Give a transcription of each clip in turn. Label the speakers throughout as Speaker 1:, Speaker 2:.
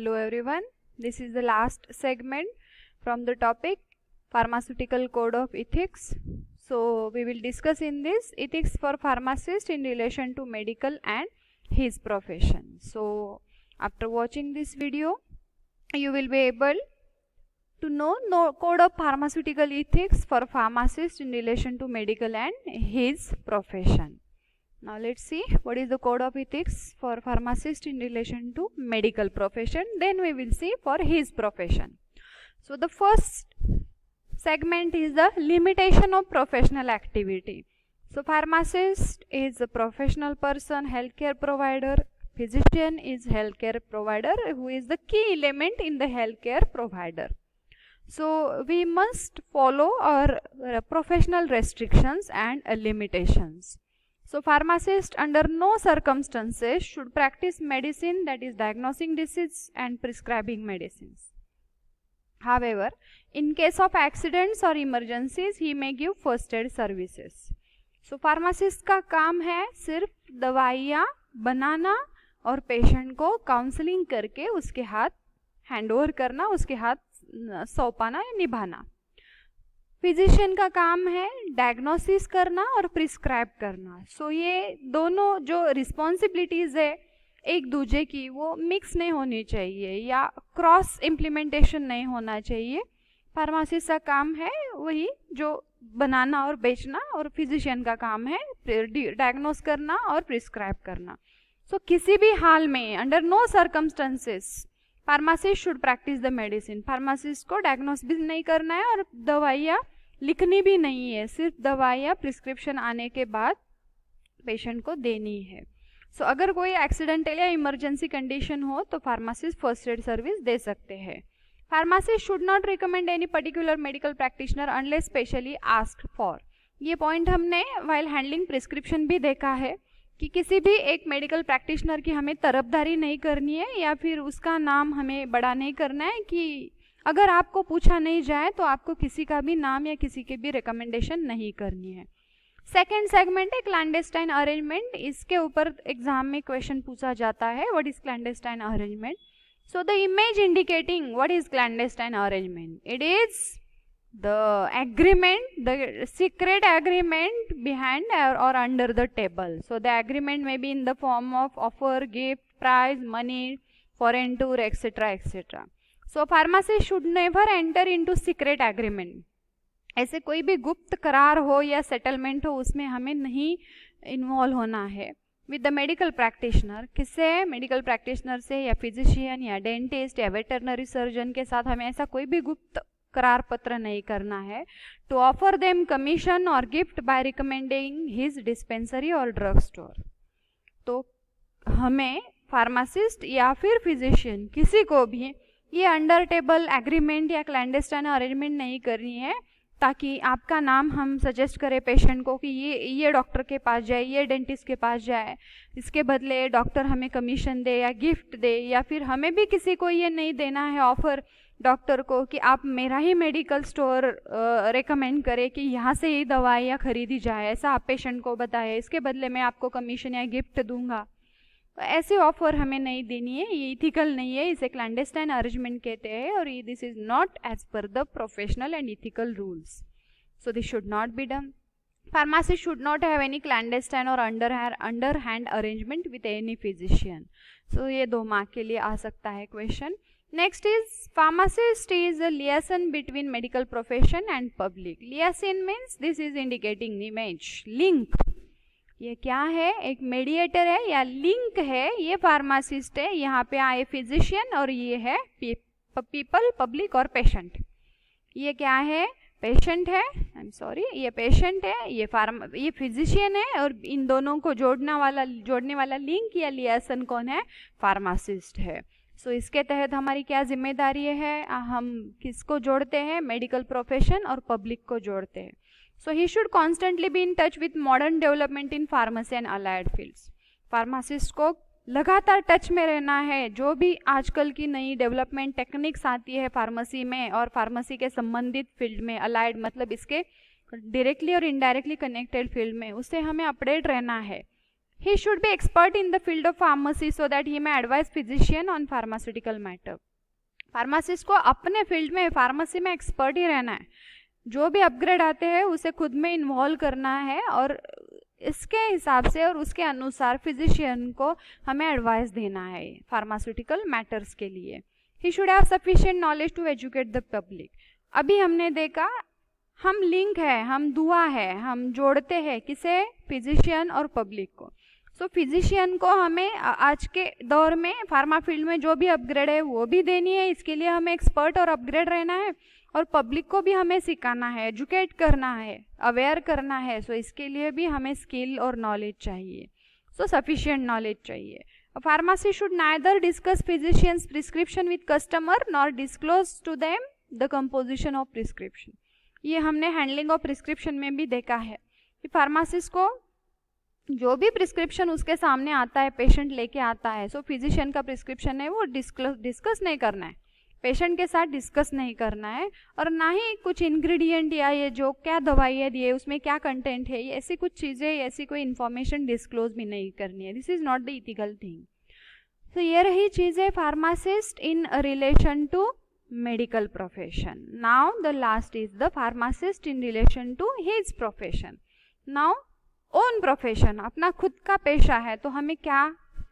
Speaker 1: Hello everyone, this is the last segment from the topic Pharmaceutical Code of Ethics. So we will discuss in this ethics for pharmacist in relation to medical and his profession. So after watching this video, you will be able to know code of pharmaceutical ethics for pharmacist in relation to medical and his profession. Now let's see what is the code of ethics for pharmacist in relation to medical profession. Then we will see for his profession. So the first segment is the limitation of professional activity. So pharmacist is a professional person, healthcare provider. Physician is healthcare provider who is the key element in the healthcare provider. So we must follow our professional restrictions and limitations. So pharmacist under no circumstances should practice medicine, that is diagnosing disease and prescribing medicines. However, in case of accidents or emergencies, he may give first aid services. So pharmacist का काम है सिर्फ दवाइयाँ बनाना और patient को counselling करके उसके हाथ हैंड ओवर करना, उसके हाथ सौंपाना या निभाना. फिजिशियन का काम है डायग्नोसिस करना और प्रिस्क्राइब करना. सो ये दोनों जो रिस्पॉन्सिबिलिटीज़ है एक दूसरे की वो मिक्स नहीं होनी चाहिए या क्रॉस इम्प्लीमेंटेशन नहीं होना चाहिए. फार्मासिस्ट का काम है वही जो बनाना और बेचना और फिजिशियन का काम है डायग्नोस करना और प्रिस्क्राइब करना. सो किसी भी हाल में under no circumstances pharmacist should practise the medicine. Pharmacist को डायग्नोस भी नहीं करना है और दवाइयाँ लिखनी भी नहीं है, सिर्फ दवाइयाँ प्रिस्क्रिप्शन आने के बाद पेशेंट को देनी है. सो अगर कोई एक्सीडेंटल या इमरजेंसी कंडीशन हो तो फार्मासिस्ट फर्स्ट एड सर्विस दे सकते हैं. Pharmacist should not recommend any particular medical practitioner unless specially asked for. ये पॉइंट हमने वाइल हैंडलिंग प्रिस्क्रिप्शन भी देखा है कि किसी भी एक मेडिकल प्रैक्टिशनर की हमें तरफदारी नहीं करनी है या फिर उसका नाम हमें बड़ा नहीं करना है कि अगर आपको पूछा नहीं जाए तो आपको किसी का भी नाम या किसी के भी रिकमेंडेशन नहीं करनी है. सेकेंड सेगमेंट है क्लैंडेस्टाइन अरेंजमेंट. इसके ऊपर एग्जाम में क्वेश्चन पूछा जाता है what is clandestine arrangement. So the image indicating what is clandestine arrangement, it is the agreement, the secret agreement behind or under the table. So the agreement may be in the form of offer, gift, prize, money, foreign tour, etc. etc. So pharmacist should never enter into secret agreement. ऐसे कोई भी गुप्त करार हो या settlement हो उसमें हमें नहीं इन्वॉल्व होना है. विद द मेडिकल प्रैक्टिशनर, किससे? मेडिकल प्रैक्टिशनर से या फिजिशियन या डेंटिस्ट या वेटरनरी सर्जन के साथ हमें ऐसा कोई भी गुप्त करार पत्र नहीं करना है. टू ऑफर देम कमीशन और gift bye recommending his dispensary और ड्रग स्टोर. तो हमें फार्मासिस्ट या फिर फिजिशियन किसी को भी ये अंडर टेबल एग्रीमेंट या क्लैंडेस्टाइन अरेंजमेंट नहीं करनी है ताकि आपका नाम हम सजेस्ट करें पेशेंट को कि ये डॉक्टर के पास जाए, ये डेंटिस्ट के पास जाए, इसके बदले डॉक्टर हमें कमीशन दे या गिफ्ट दे. या फिर हमें भी किसी को ये नहीं देना है ऑफर डॉक्टर को कि आप मेरा ही मेडिकल स्टोर रेकमेंड करें कि यहाँ से ही दवाइयाँ खरीदी जाए, ऐसा आप पेशेंट को बताएं, इसके बदले मैं आपको कमीशन या गिफ्ट दूंगा. तो ऐसे ऑफर हमें नहीं देनी है, ये इथिकल नहीं है, इसे क्लैंडेस्टाइन अरेंजमेंट कहते हैं और ये this is not as per the professional and ethical rules. So this should not be done. Pharmacist should not have any clandestine और under hand arrangement with any physician. So ये 2 mark के लिए आ सकता है question. Next is pharmacist is a liaison between medical profession and public. Liaison means this is indicating image, link. ये क्या है? एक मेडिएटर है या लिंक है. ये फार्मासिस्ट है, यहाँ पे आए फिजिशियन और ये है पीपल, पब्लिक और पेशेंट. ये क्या है? पेशेंट है, आई एम सॉरी, ये पेशेंट है, ये फिजिशियन है और इन दोनों को जोड़ने वाला लिंक या लियासन कौन है? फार्मासिस्ट है. सो इसके तहत हमारी क्या जिम्मेदारी है? हम किसको जोड़ते हैं? मेडिकल प्रोफेशन और पब्लिक को जोड़ते हैं. So he should constantly be in touch with modern development in pharmacy and allied fields. Pharmacist को लगातार टच में रहना है. जो भी आजकल की नई डेवलपमेंट टेक्निक्स आती है फार्मेसी में और फार्मेसी के संबंधित फील्ड में, अलाइड मतलब इसके डायरेक्टली और इनडायरेक्टली कनेक्टेड फील्ड में, उससे हमें अपडेट रहना है. He should be expert in the field of pharmacy so that he may advise physician on pharmaceutical matter. Pharmacist को अपने फील्ड में फार्मेसी में एक्सपर्ट ही रहना है, जो भी अपग्रेड आते हैं उसे खुद में इन्वॉल्व करना है और इसके हिसाब से और उसके अनुसार फिजिशियन को हमें एडवाइस देना है फार्मास्यूटिकल मैटर्स के लिए. He should have sufficient knowledge to educate the public. अभी हमने देखा हम लिंक है, हम दुआ है, हम जोड़ते हैं किसे, फिजिशियन और पब्लिक को. सो फिजिशियन को हमें आज के दौर में फार्मा फील्ड में जो भी अपग्रेड है वो भी देनी है, इसके लिए हमें एक्सपर्ट और अपग्रेड रहना है और पब्लिक को भी हमें सिखाना है, एजुकेट करना है, अवेयर करना है. सो इसके लिए भी हमें स्किल और नॉलेज चाहिए. सो सफिशिएंट नॉलेज चाहिए. Pharmacy should neither discuss physicians prescription with customer nor disclose to them the composition of prescription. ये हमने हैंडलिंग ऑफ प्रिस्क्रिप्शन में भी देखा है कि फार्मासिस्ट को जो भी प्रिस्क्रिप्शन उसके सामने आता है, पेशेंट लेके आता है, सो फिजिशियन का प्रिस्क्रिप्शन है वो डिस्कस नहीं करना है, पेशेंट के साथ डिस्कस नहीं करना है, और ना ही कुछ इंग्रेडिएंट या ये जो क्या दवाई है दिए उसमें क्या कंटेंट है, ये ऐसी कुछ चीज़ें, ऐसी कोई इन्फॉर्मेशन डिस्क्लोज भी नहीं करनी है. This is not the ethical thing. तो ये रही चीज़ें pharmacist in relation to medical profession. Now the last is the pharmacist in relation to his profession. Now own profession, अपना खुद का पेशा है तो हमें क्या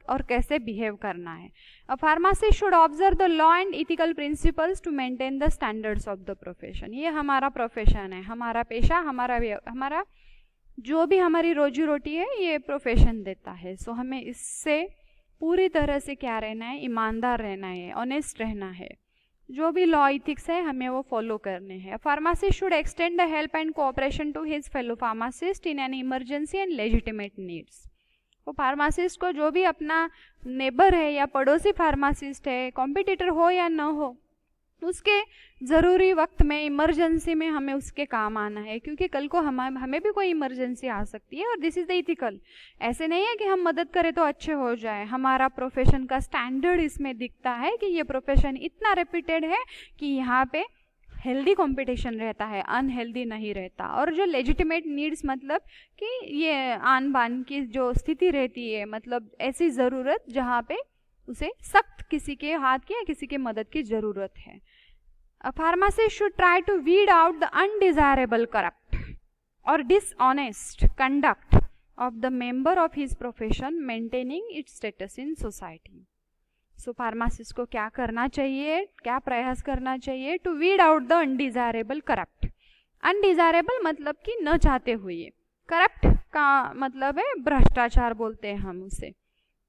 Speaker 1: और कैसे बिहेव करना है. A pharmacist should observe the law and ethical principles to maintain the standards of the profession. ये हमारा प्रोफेशन है, हमारा पेशा, हमारा जो भी हमारी रोजी रोटी है ये प्रोफेशन देता है. सो हमें इससे पूरी तरह से क्या रहना है, ईमानदार रहना है, ऑनेस्ट रहना है. जो भी लॉ इथिक्स है हमें वो फॉलो करने हैं. Pharmacist should extend the help and cooperation to his fellow pharmacist in an emergency and legitimate needs. वो फार्मासिस्ट को जो भी अपना नेबर है या पड़ोसी फार्मासिस्ट है, कॉम्पिटिटर हो या न हो, उसके ज़रूरी वक्त में, इमरजेंसी में हमें उसके काम आना है, क्योंकि कल को हमें भी कोई इमरजेंसी आ सकती है. और दिस इज़ द इथिकल. ऐसे नहीं है कि हम मदद करें तो अच्छे हो जाए. हमारा प्रोफेशन का स्टैंडर्ड इसमें दिखता है कि ये प्रोफेशन इतना रेप्यूटेड है कि यहाँ पे हेल्दी कंपटीशन रहता है, अनहेल्दी नहीं रहता. और जो लेजिटिमेट नीड्स मतलब कि ये आन बान की जो स्थिति रहती है, मतलब ऐसी ज़रूरत जहाँ पे उसे सख्त किसी के हाथ की या किसी के मदद की ज़रूरत है. A pharmacist should try to weed out the undesirable, corrupt or dishonest conduct of the member of his profession, maintaining its status in society. So pharmacist को क्या करना चाहिए, क्या प्रयास करना चाहिए? To weed out the undesirable, corrupt. Undesirable मतलब कि न चाहते हुए. Corrupt का मतलब है भ्रष्टाचार, बोलते हैं हम उसे.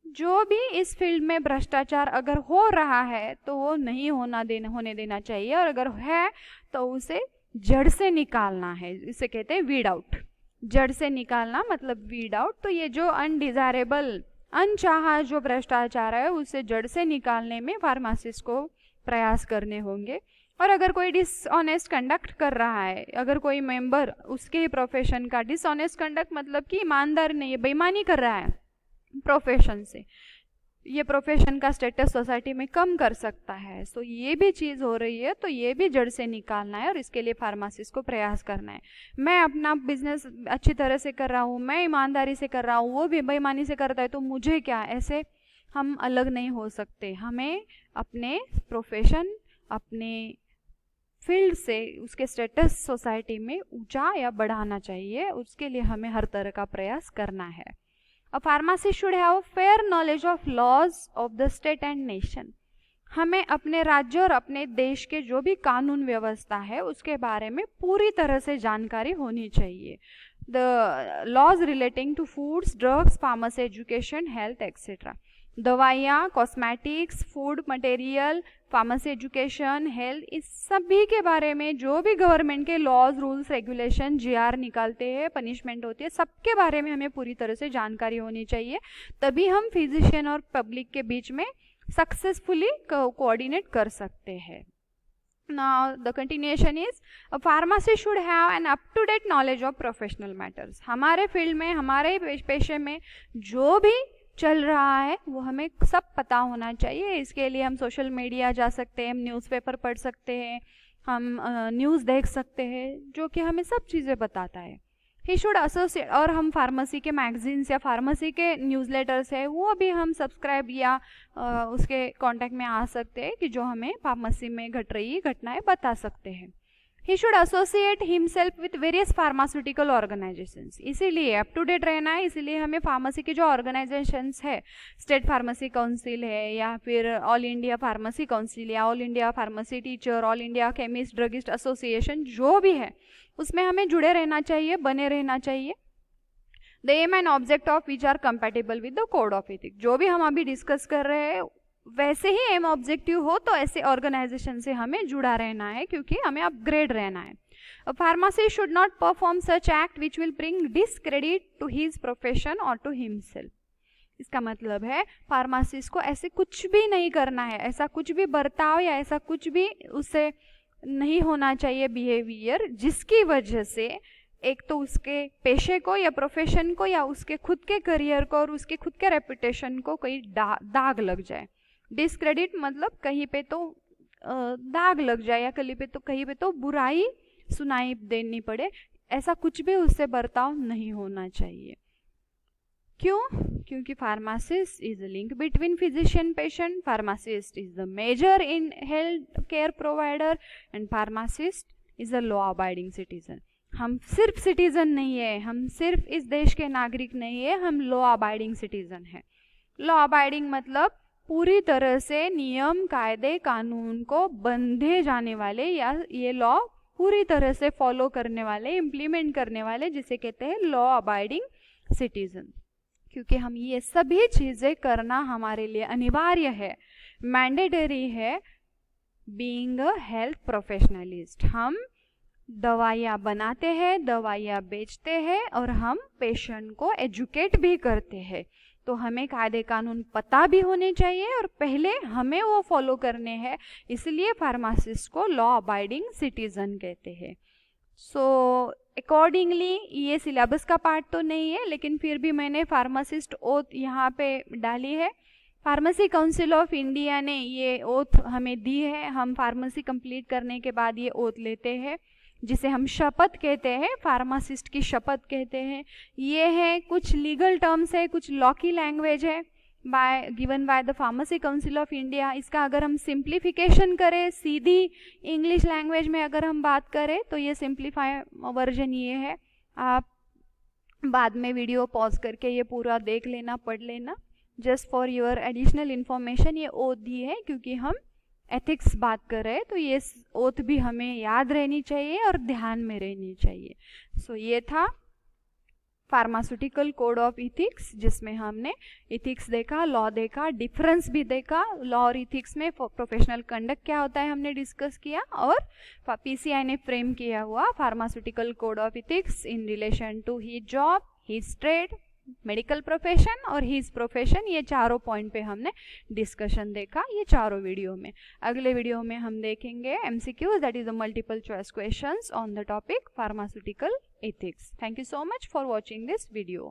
Speaker 1: जो भी इस फील्ड में भ्रष्टाचार अगर हो रहा है तो वो नहीं होने देना चाहिए, और अगर है तो उसे जड़ से निकालना है. इसे कहते हैं वीड आउट. जड़ से निकालना मतलब वीड आउट. तो ये जो अनडिजायरेबल, अनचाहा जो भ्रष्टाचार है उसे जड़ से निकालने में फार्मासिस्ट को प्रयास करने होंगे. और अगर कोई डिसऑनेस्ट कंडक्ट कर रहा है, अगर कोई मेंबर उसके ही प्रोफेशन का डिसऑनेस्ट कंडक्ट मतलब कि ईमानदार नहीं है, बेईमानी कर रहा है प्रोफेशन से, ये प्रोफेशन का स्टेटस सोसाइटी में कम कर सकता है. सो ये भी चीज़ हो रही है, तो ये भी जड़ से निकालना है और इसके लिए फार्मासिस्ट को प्रयास करना है. मैं अपना बिजनेस अच्छी तरह से कर रहा हूँ, मैं ईमानदारी से कर रहा हूँ, वो भी बेईमानी से करता है तो मुझे क्या, ऐसे हम अलग नहीं हो सकते. हमें अपने प्रोफेशन, अपने फील्ड से उसके स्टेटस सोसाइटी में ऊंचा या बढ़ाना चाहिए. उसके लिए हमें हर तरह का प्रयास करना है. A pharmacist should have a fair knowledge of laws of the state and nation. हमें अपने राज्य और अपने देश के जो भी कानून व्यवस्था है उसके बारे में पूरी तरह से जानकारी होनी चाहिए. The laws relating to foods, drugs, pharmacy, education, health, etc. दवाइयाँ, cosmetics, food material, pharmacy education, health, इस सभी के बारे में जो भी गवर्नमेंट के लॉज, रूल्स, रेगुलेशन, जीआर निकालते हैं, पनिशमेंट होती है, सबके बारे में हमें पूरी तरह से जानकारी होनी चाहिए. तभी हम फिजिशियन और पब्लिक के बीच में सक्सेसफुली कोऑर्डिनेट कर सकते हैं. Now the continuation is, a pharmacist should have an up-to-date knowledge of professional matters. हमारे फील्ड में, हमारे पेशे में जो भी चल रहा है वो हमें सब पता होना चाहिए. इसके लिए हम सोशल मीडिया जा सकते हैं, हम न्यूज़पेपर पढ़ सकते हैं, हम न्यूज़ देख सकते हैं जो कि हमें सब चीज़ें बताता है. ही शुड एसोसिएट, और हम फार्मेसी के मैगजीन्स या फार्मेसी के न्यूज़लेटर्स है वो भी हम सब्सक्राइब या उसके कांटेक्ट में आ सकते हैं कि जो हमें फार्मेसी में घट रही घटनाएं बता सकते हैं। He should associate himself with various pharmaceutical organisations, इसीलिए अप टू डेट रहना है, इसीलिए हमें फार्मेसी के जो ऑर्गेनाइजेशंस है, स्टेट फार्मेसी काउंसिल है या फिर ऑल इंडिया फार्मेसी काउंसिल या all India pharmacy teacher, all India chemist druggist association, जो भी है उसमें हमें जुड़े रहना चाहिए, बने रहना चाहिए। The aim and object of which are compatible with the code of ethics, जो भी हम अभी डिस्कस कर रहे हैं वैसे ही एम ऑब्जेक्टिव हो तो ऐसे ऑर्गेनाइजेशन से हमें जुड़ा रहना है, क्योंकि हमें अपग्रेड रहना है। A pharmacist should not perform such act which will bring discredit to his profession और टू हिमसेल्फ। इसका मतलब है फार्मासिस्ट को ऐसे कुछ भी नहीं करना है, ऐसा कुछ भी बर्ताव या ऐसा कुछ भी उससे नहीं होना चाहिए बिहेवियर जिसकी वजह से एक तो उसके पेशे को या प्रोफेशन को या उसके खुद के करियर को और उसके खुद के रेपुटेशन को कोई दाग लग जाए। डिसक्रेडिट मतलब कहीं पे तो दाग लग जाए या कहीं पे तो बुराई सुनाई देनी पड़े, ऐसा कुछ भी उससे बर्ताव नहीं होना चाहिए। क्यों? क्योंकि pharmacist is the link between physician patient, pharmacist is the major in health care provider and pharmacist is a law abiding citizen. हम सिर्फ सिटीजन नहीं है, हम सिर्फ इस देश के नागरिक नहीं है, हम लॉ अबाइडिंग सिटीजन है। लॉ अबाइडिंग मतलब पूरी तरह से नियम कायदे कानून को बंधे जाने वाले या ये लॉ पूरी तरह से फॉलो करने वाले, इम्प्लीमेंट करने वाले, जिसे कहते हैं लॉ अबाइडिंग सिटीजन। क्योंकि हम ये सभी चीज़ें करना हमारे लिए अनिवार्य है, मैंडेटरी है, बीइंग अ हेल्थ प्रोफेशनलिस्ट। हम दवाइयाँ बनाते हैं, दवाइयाँ बेचते हैं और हम पेशेंट को एजुकेट भी करते हैं, तो हमें कायदे कानून पता भी होने चाहिए और पहले हमें वो फॉलो करने हैं, इसलिए फार्मासिस्ट को लॉ अबाइडिंग सिटीजन कहते हैं। सो अकॉर्डिंगली ये सिलेबस का पार्ट तो नहीं है, लेकिन फिर भी मैंने फार्मासिस्ट ओथ यहाँ पे डाली है। फार्मेसी काउंसिल ऑफ इंडिया ने ये ओथ हमें दी है, हम फार्मेसी कंप्लीट करने के बाद ये ओथ लेते हैं, जिसे हम शपथ कहते हैं, फार्मासिस्ट की शपथ कहते हैं। ये है कुछ लीगल टर्म्स है, कुछ लॉ की लैंग्वेज है given by the pharmacy council of India. इसका अगर हम सिंप्लीफिकेशन करें, सीधी इंग्लिश लैंग्वेज में अगर हम बात करें तो ये सिंप्लीफाई वर्जन ये है। आप बाद में वीडियो पॉज करके ये पूरा देख लेना, पढ़ लेना, just for your additional information. ये ओथ दी है क्योंकि हम एथिक्स बात कर रहे हैं, तो ये ओथ भी हमें याद रहनी चाहिए और ध्यान में रहनी चाहिए। सो ये था फार्मास्यूटिकल कोड ऑफ इथिक्स, जिसमें हमने इथिक्स देखा, लॉ देखा, डिफरेंस भी देखा। लॉ और इथिक्स में प्रोफेशनल कंडक्ट क्या होता है हमने डिस्कस किया, और पीसीआई ने फ्रेम किया हुआ pharmaceutical code of ethics in relation to he job, his trade, medical profession और हिज प्रोफेशन। ये चारों पॉइंट पे हमने डिस्कशन देखा ये चारों वीडियो में। अगले वीडियो में हम देखेंगे MCQs, that is the multiple choice questions on the topic pharmaceutical ethics. Thank you so much for watching this video.